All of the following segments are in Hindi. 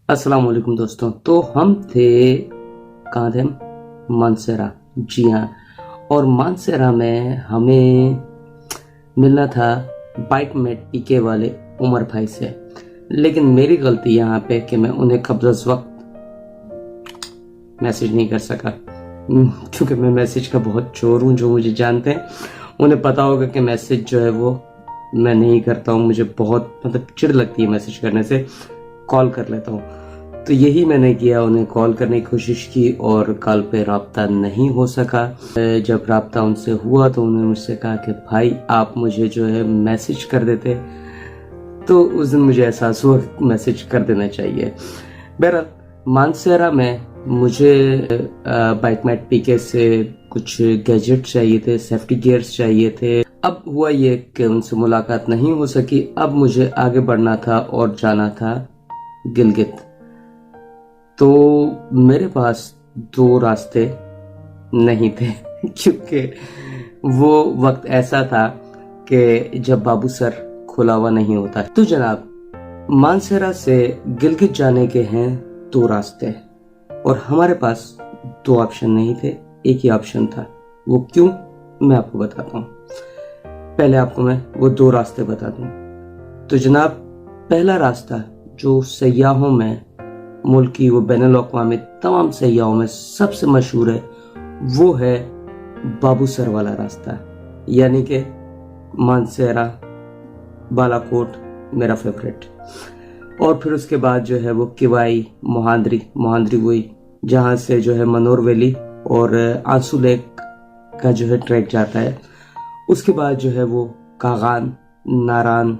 अस्सलाम वालेकुम दोस्तों। तो हम थे कहाँ थे हम? मानसेरा। जी हाँ। और मानसेरा में हमें मिलना था बाइक में पीके वाले उमर भाई से। लेकिन मेरी गलती यहाँ पे कि मैं उन्हें कब्ज़ वक्त मैसेज नहीं कर सका, क्योंकि मैं मैसेज का बहुत चोर हूँ। जो मुझे जानते हैं उन्हें पता होगा कि मैसेज जो है वो मैं नहीं करता हूँ। मुझे बहुत चिढ़ लगती है मैसेज करने से। कॉल कर लेता हूँ। तो यही मैंने किया, उन्हें कॉल करने की कोशिश की और कॉल पे राब्ता नहीं हो सका। जब राब्ता उनसे हुआ तो उन्होंने मुझसे कहा कि भाई आप मुझे जो है मैसेज कर देते। तो उस दिन मुझे एहसास हुआ कि मैसेज कर देना चाहिए। बहरहाल मानसेरा में मुझे बाइक मैट पीके से कुछ गैजेट चाहिए थे, सेफ्टी गियर्स चाहिए थे। अब हुआ ये कि उनसे मुलाकात नहीं हो सकी। अब मुझे आगे बढ़ना था और जाना था गिलगित। तो मेरे पास दो रास्ते नहीं थे क्योंकि वो वक्त ऐसा था कि जब बाबूसर खुला हुआ नहीं होता। तो जनाब, मानसेरा से गिलगित जाने के हैं दो रास्ते और हमारे पास दो ऑप्शन नहीं थे, एक ही ऑप्शन था। वो क्यों, मैं आपको बताता हूँ। पहले आपको मैं वो दो रास्ते बता दूं। तो जनाब, पहला रास्ता जो सयाहों में, मुल्की व बैनुल-अक़वामी तमाम सयाहों में सबसे मशहूर है, वो है बाबूसर वाला रास्ता, यानी कि मानसेरा बालाकोट मेरा फेवरेट। और फिर उसके बाद जो है वो किवाई, मोहांदरी वही जहाँ से जो है मनोर वैली और आंसू लेक का जो है ट्रैक जाता है। उसके बाद जो है वो कागान, नारान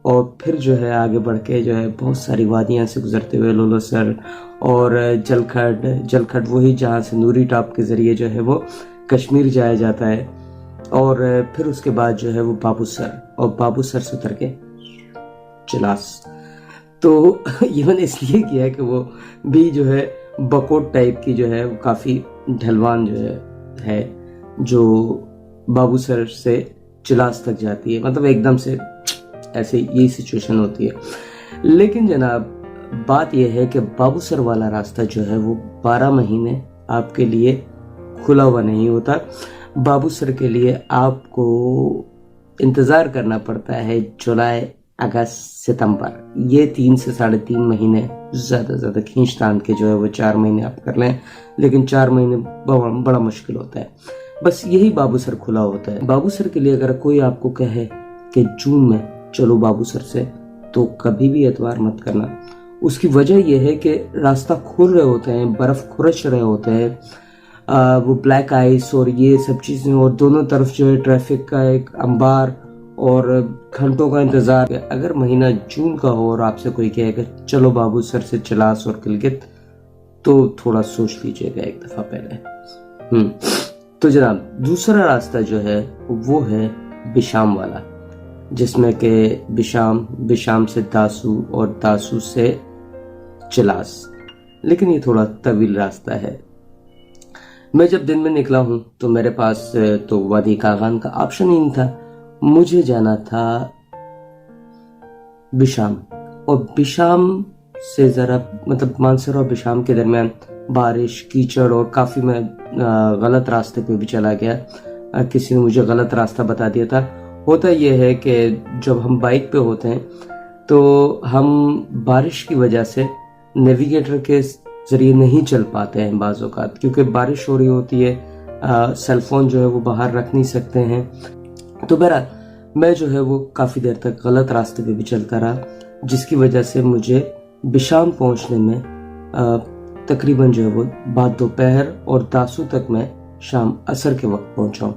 और फिर जो है आगे बढ़ के जो है बहुत सारी वादियां से गुजरते हुए लोलोसर और जलखड वही जहाँ से नूरी टॉप के जरिए जो है वो कश्मीर जाया जाता है। और फिर उसके बाद जो है वो बाबूसर, और बाबूसर से उतर के चिलास। तो ये मैंने इसलिए किया कि वो भी जो है बकोट टाइप की जो है वो काफ़ी ढलवान जो है जो बाबूसर से चिलास तक जाती है। मतलब एकदम से ऐसे यही सिचुएशन होती है। लेकिन जनाब, बात यह है कि बाबूसर वाला रास्ता जो है वो 12 महीने आपके लिए खुला हुआ नहीं होता। बाबूसर के लिए आपको इंतज़ार करना पड़ता है जुलाई, अगस्त, सितंबर। ये 3 से 3.5 महीने ज़्यादा खींच तान के जो है वो 4 महीने आप कर लें, लेकिन 4 महीने बड़ा मुश्किल होता है। बस यही बाबूसर खुला होता है। बाबूसर के लिए अगर कोई आपको कहे कि जून में चलो बाबूसर से, तो कभी भी एतवार मत करना। उसकी वजह यह है कि रास्ता खुल रहे होते हैं, बर्फ खुरच रहे होते हैं, वो ब्लैक आइस और ये सब चीज़ें, और दोनों तरफ जो है ट्रैफिक का एक अंबार और घंटों का इंतजार। अगर महीना जून का हो और आपसे कोई कहेगा चलो बाबूसर से चिलास और गिलगित, तो थोड़ा सोच लीजिएगा एक दफा पहले। तो जनाब, दूसरा रास्ता जो है वो है बिशाम वाला, जिसमें कि बिशाम से दासू और दासू से चिलास। लेकिन ये थोड़ा तवील रास्ता है। मैं जब दिन में निकला हूँ तो मेरे पास तो वादी कागान का ऑप्शन ही नहीं था। मुझे जाना था बिशाम, और बिशाम से ज़रा मानसर और बिशाम के दरमियान बारिश, कीचड़ और काफ़ी मैं गलत रास्ते पे भी चला गया। किसी ने मुझे गलत रास्ता बता दिया था। होता यह है कि जब हम बाइक पे होते हैं तो हम बारिश की वजह से नेविगेटर के ज़रिए नहीं चल पाते हैं बाज़ औक़ात, क्योंकि बारिश हो रही होती है। सेलफोन जो है वो बाहर रख नहीं सकते हैं। तो बहरहाल मैं जो है वो काफ़ी देर तक गलत रास्ते पे भी चलता रहा, जिसकी वजह से मुझे बिशाम पहुंचने में तकरीबन जो है वो बाद दोपहर, और दासू तक मैं शाम असर के वक्त पहुंचा हूँ।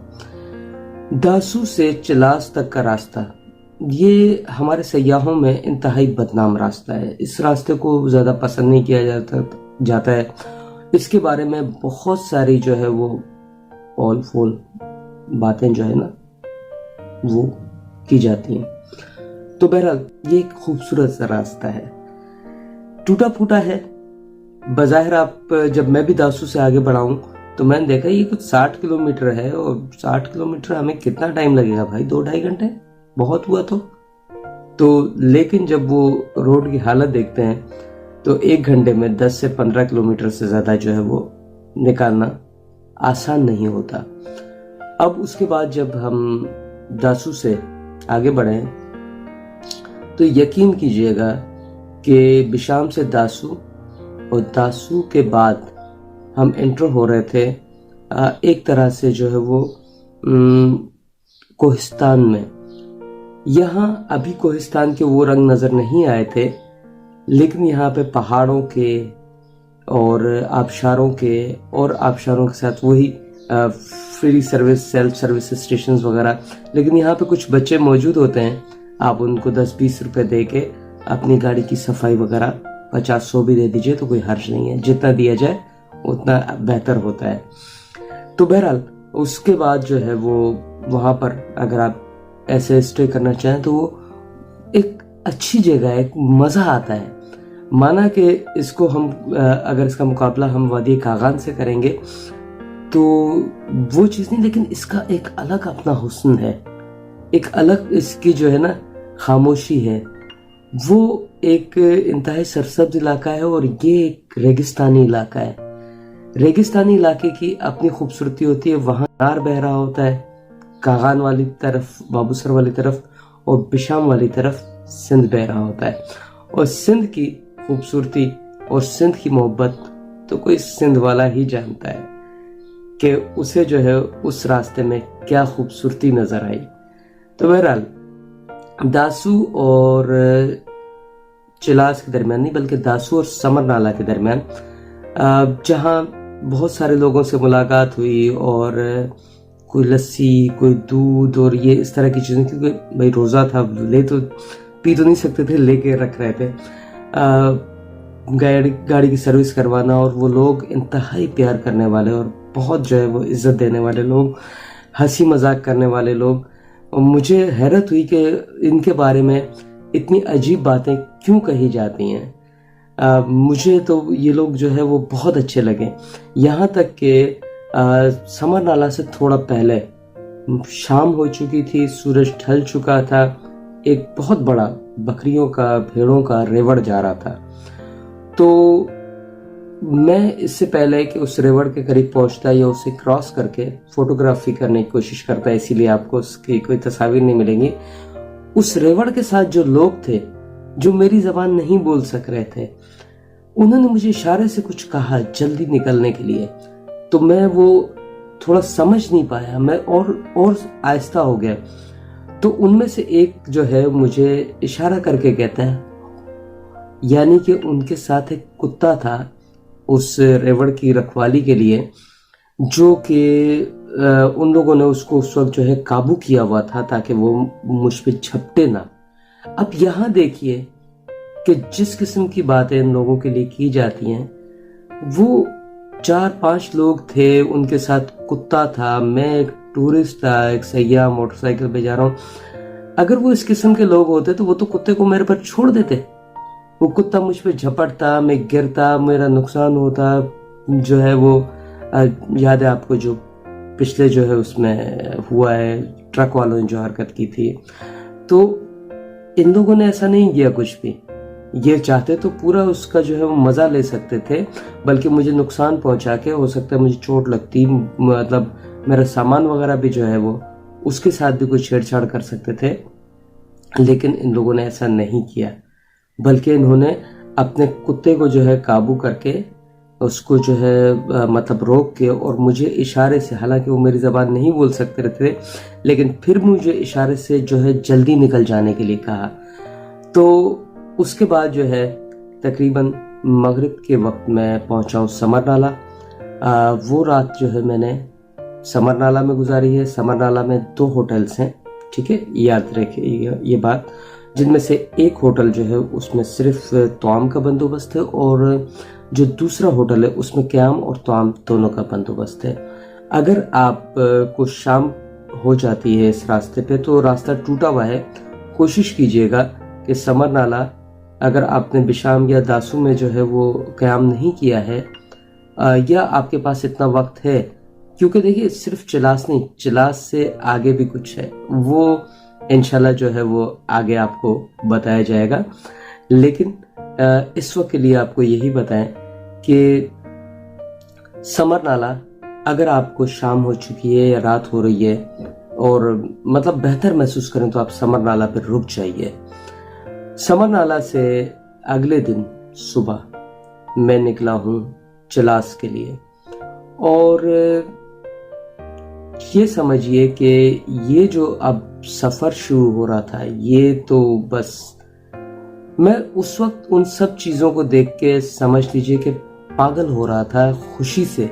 दासू से चिलास तक का रास्ता ये हमारे सयाहों में इंतहाई बदनाम रास्ता है। इस रास्ते को ज़्यादा पसंद नहीं किया जाता है। इसके बारे में बहुत सारी जो है वो ऑल फोल बातें जो है ना वो की जाती हैं। तो बहरहाल ये एक खूबसूरत सा रास्ता है, टूटा फूटा है बज़ाहिर। आप जब मैं भी दासू से आगे बढ़ा हूं तो मैंने देखा ये कुछ 60 किलोमीटर है, और 60 किलोमीटर हमें कितना टाइम लगेगा भाई, 2-2.5 घंटे बहुत हुआ तो। लेकिन जब वो रोड की हालत देखते हैं तो 1 घंटे में 10 से 15 किलोमीटर से ज़्यादा जो है वो निकालना आसान नहीं होता। अब उसके बाद जब हम दासू से आगे बढ़े तो यकीन कीजिएगा कि बिशाम से दासू और दासू के बाद हम एंटर हो रहे थे एक तरह से जो है वो कोहिस्तान में। यहाँ अभी कोहिस्तान के वो रंग नज़र नहीं आए थे, लेकिन यहाँ पे पहाड़ों के और आबशारों के साथ वही free service, self service station वगैरह। लेकिन यहाँ पे कुछ बच्चे मौजूद होते हैं, आप उनको 10-20 रुपए दे के अपनी गाड़ी की सफाई वगैरह 50-100 भी दे दीजिए तो कोई हर्ज नहीं है, जितना दिया जाए उतना बेहतर होता है। तो बहरहाल उसके बाद जो है वो वहाँ पर अगर आप ऐसे स्टे करना चाहें तो वो एक अच्छी जगह है, एक मज़ा आता है। माना कि इसको हम अगर इसका मुकाबला हम वादी कागान से करेंगे तो वो चीज़ नहीं, लेकिन इसका एक अलग अपना हुस्न है, एक अलग इसकी जो है ना खामोशी है। वो एक इंतहाई सरसब्ज इलाका है और ये एक रेगिस्तानी इलाका है। रेगिस्तानी इलाके की अपनी खूबसूरती होती है। वहाँ नार बह रहा होता है, कागान वाली तरफ, बाबूसर वाली तरफ और बिशाम वाली तरफ सिंध बह रहा होता है। और सिंध की खूबसूरती और सिंध की मोहब्बत तो कोई सिंध वाला ही जानता है कि उसे जो है उस रास्ते में क्या खूबसूरती नजर आई। तो बहरहाल दासू और चिलास के दरमियान नहीं, बल्कि दासू और समर नाला के दरमियान जहाँ बहुत सारे लोगों से मुलाकात हुई और कोई लस्सी, कोई दूध और ये इस तरह की चीज़ें, क्योंकि भाई रोज़ा था, ले तो पी तो नहीं सकते थे, लेके रख रहे थे। गाड़ी की सर्विस करवाना, और वो लोग इंतहाई प्यार करने वाले और बहुत जो है वो इज्जत देने वाले लोग, हंसी मजाक करने वाले लोग। और मुझे हैरत हुई कि इनके बारे में इतनी अजीब बातें क्यों कही जाती हैं। मुझे तो ये लोग जो है वो बहुत अच्छे लगे। यहाँ तक कि समर नाला से थोड़ा पहले शाम हो चुकी थी, सूरज ढल चुका था, एक बहुत बड़ा बकरियों का, भेड़ों का रेवड़ जा रहा था। तो मैं इससे पहले कि उस रेवड़ के करीब पहुंचता या उसे क्रॉस करके फोटोग्राफी करने की कोशिश करता, इसीलिए आपको उसकी कोई तस्वीर नहीं मिलेंगी। उस रेवड़ के साथ जो लोग थे जो मेरी जबान नहीं बोल सक रहे थे, उन्होंने मुझे इशारे से कुछ कहा जल्दी निकलने के लिए। तो मैं वो थोड़ा समझ नहीं पाया, मैं और आहिस्ता हो गया। तो उनमें से एक जो है मुझे इशारा करके कहता है, यानी कि उनके साथ एक कुत्ता था उस रेवड़ की रखवाली के लिए, जो कि उन लोगों ने उसको उस वक्त जो है काबू किया हुआ था ताकि वो मुझ पे झपटे ना। अब यहाँ देखिए कि जिस किस्म की बातें इन लोगों के लिए की जाती हैं, वो 4-5 लोग थे, उनके साथ कुत्ता था, मैं एक टूरिस्ट था, एक सैयाह मोटरसाइकिल पे जा रहा हूँ। अगर वो इस किस्म के लोग होते तो वो तो कुत्ते को मेरे पर छोड़ देते। वो कुत्ता मुझ पे झपटता, मैं गिरता, मेरा नुकसान होता। जो है वो याद है आपको जो पिछले जो है उसमें हुआ है, ट्रक वालों ने जो हरकत की थी। तो इन लोगों ने ऐसा नहीं किया कुछ भी। ये चाहते तो पूरा उसका जो है वो मजा ले सकते थे, बल्कि मुझे नुकसान पहुंचा के, हो सकता है मुझे चोट लगती, मतलब मेरा सामान वगैरह भी जो है वो उसके साथ भी कुछ छेड़छाड़ कर सकते थे। लेकिन इन लोगों ने ऐसा नहीं किया, बल्कि इन्होंने अपने कुत्ते को जो है काबू करके उसको जो है मतलब रोक के, और मुझे इशारे से, हालांकि वो मेरी ज़बान नहीं बोल सकते थे, लेकिन फिर मुझे इशारे से जो है जल्दी निकल जाने के लिए कहा। तो उसके बाद जो है तकरीबन मगरिब के वक्त मैं पहुंचा हूँ समर नाला। वो रात जो है मैंने समर नाला में गुजारी है। समर नाला में 2 होटल्स हैं, ठीक है, याद रखिए ये बात, जिनमें से एक होटल जो है उसमें सिर्फ तौम का बंदोबस्त है, और जो दूसरा होटल है उसमें क़याम और तौम दोनों का बंदोबस्त है। अगर आप को शाम हो जाती है इस रास्ते पे, तो रास्ता टूटा हुआ है, कोशिश कीजिएगा कि समर नाला अगर आपने बिशाम या दासू में जो है वो क़याम नहीं किया है, या आपके पास इतना वक्त है, क्योंकि देखिए सिर्फ चिलास नहीं, चिलास से आगे भी कुछ है, वो इंशाल्लाह जो है वो आगे आपको बताया जाएगा। लेकिन इस वक्त के लिए आपको यही बताएं कि समर नाला, अगर आपको शाम हो चुकी है या रात हो रही है और मतलब बेहतर महसूस करें तो आप समर नाला पर रुक जाइए। समर नाला से अगले दिन सुबह मैं निकला हूँ चिलास के लिए, और ये समझिए कि ये जो अब सफ़र शुरू हो रहा था, ये तो बस मैं उस वक्त उन सब चीज़ों को देख के समझ लीजिए कि पागल हो रहा था खुशी से।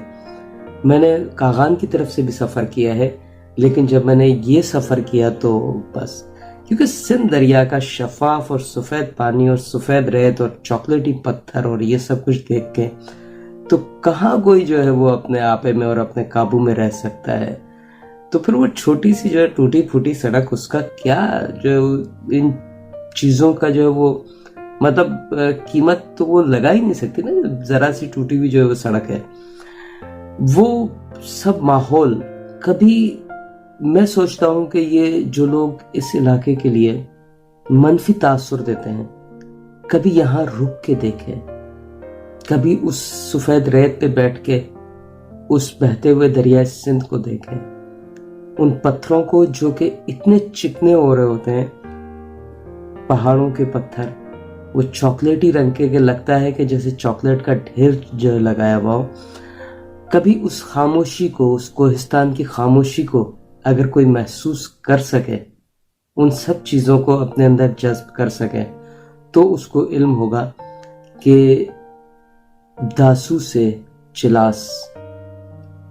मैंने कागान की तरफ से भी सफ़र किया है, लेकिन जब मैंने ये सफ़र किया तो बस, क्योंकि सिंध दरिया का शफाफ और सफ़ेद पानी और सफ़ेद रेत और चॉकलेटी पत्थर और ये सब कुछ देख के तो कहाँ कोई जो है वो अपने आपे में और अपने काबू में रह सकता है। तो फिर वो छोटी सी जो है टूटी फूटी सड़क, उसका क्या जो इन चीज़ों का जो है वो मतलब कीमत तो वो लगा ही नहीं सकती ना। जरा सी टूटी हुई जो है वो सड़क है, वो सब माहौल। कभी मैं सोचता हूँ कि ये जो लोग इस इलाके के लिए मनफी तासुर देते हैं, कभी यहाँ रुक के देखें, कभी उस सफेद रेत पे बैठ के उस बहते हुए दरिया सिंध को देखें, उन पत्थरों को जो कि इतने चिकने हो रहे होते हैं, पहाड़ों के पत्थर वो चॉकलेटी रंग के लगता है कि जैसे चॉकलेट का ढेर जो लगाया हुआ हो। कभी उस खामोशी को, उस कोहिस्तान की खामोशी को अगर कोई महसूस कर सके, उन सब चीज़ों को अपने अंदर जज्ब कर सके, तो उसको इल्म होगा कि दासू से चिलास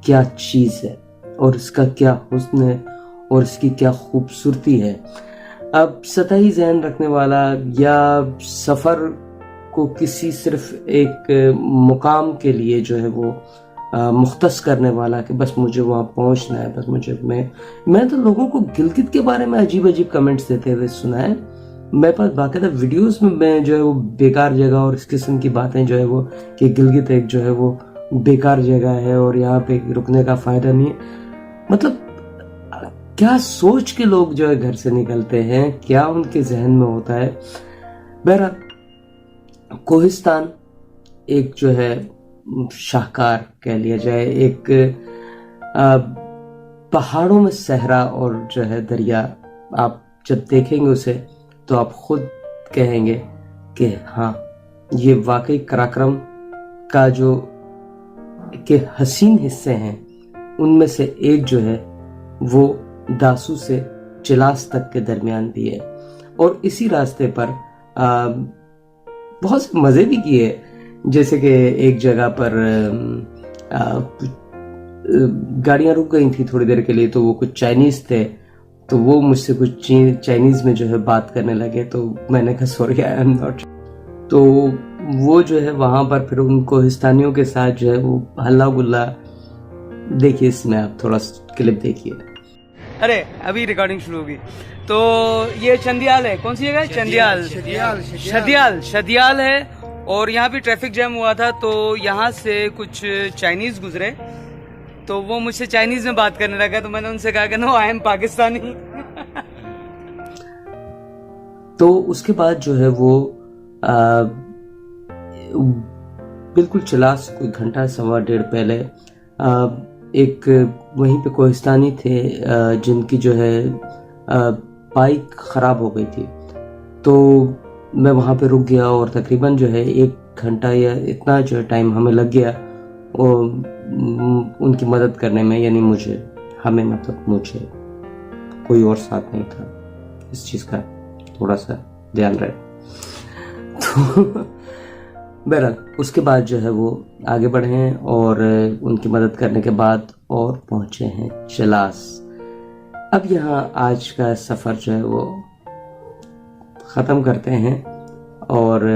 क्या चीज़ है और इसका क्या हुस्न है और इसकी क्या खूबसूरती है। अब सतही ज़हन रखने वाला या सफ़र को किसी सिर्फ एक मुकाम के लिए जो है वो मुख्तस करने वाला कि बस मुझे वहाँ पहुँचना है, बस मुझे मैं तो लोगों को गिलगित के बारे में अजीब अजीब कमेंट्स देते हुए सुना है। मेरे पास बाकायदा वीडियोस में मैं जो है वो बेकार जगह और इस किस्म की बातें जो है वो कि गिलगित एक जो है वो बेकार जगह है और यहाँ पे रुकने का फ़ायदा नहीं है। मतलब क्या सोच के लोग जो है घर से निकलते हैं, क्या उनके जहन में होता है। बहरहाल कोहिस्तान एक जो है शाहकार कह लिया जाए, एक पहाड़ों में सहरा और जो है दरिया, आप जब देखेंगे उसे तो आप खुद कहेंगे कि हाँ, ये वाकई कराक्रम का जो के हसीन हिस्से हैं उनमें से एक जो है वो दासू से चिलास तक के दरमियान भी है। और इसी रास्ते पर बहुत से मज़े भी किए, जैसे कि एक जगह पर गाड़ियां रुक गई थी थोड़ी देर के लिए, तो वो कुछ चाइनीज़ थे, तो वो मुझसे कुछ चाइनीज़ में जो है बात करने लगे, तो मैंने कहा सॉरी आई एम नॉट। तो वो जो है वहाँ पर फिर उन कोहिस्तानियों के साथ जो है वो हल्ला गुल्ला। देखिए इसमें आप थोड़ा क्लिप देखिए। अरे अभी रिकॉर्डिंग शुरू होगी। तो ये चंदियाल है, कौन सी जगह है? चंदियाल शदियाल है। और यहाँ भी ट्रैफिक जैम हुआ था, तो यहाँ से कुछ चाइनीज गुजरे, तो वो मुझसे चाइनीज में बात करने लगा, तो मैंने उनसे कहा कि नो आई एम पाकिस्तानी। तो उसके बाद जो है वो बिल्कुल चिलास कोई घंटा सवा डेढ़ पहले एक वहीं पे कोहिस्तानी थे जिनकी जो है बाइक ख़राब हो गई थी, तो मैं वहाँ पे रुक गया और तकरीबन जो है 1 घंटा या इतना जो टाइम हमें लग गया और उनकी मदद करने में, यानी हमें मतलब मुझे कोई और साथ नहीं था, इस चीज़ का थोड़ा सा ध्यान रहे। तो बहरहाल उसके बाद जो है वो आगे बढ़े हैं और उनकी मदद करने के बाद और पहुँचे हैं चिलास। अब यहाँ आज का सफ़र जो है वो ख़त्म करते हैं और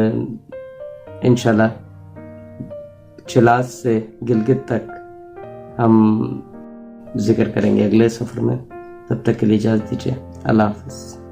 इंशाल्लाह चिलास से गिलगित तक हम जिक्र करेंगे अगले सफ़र में। तब तक के लिए इजाज़त दीजिए। अल्लाह हाफ़िज़।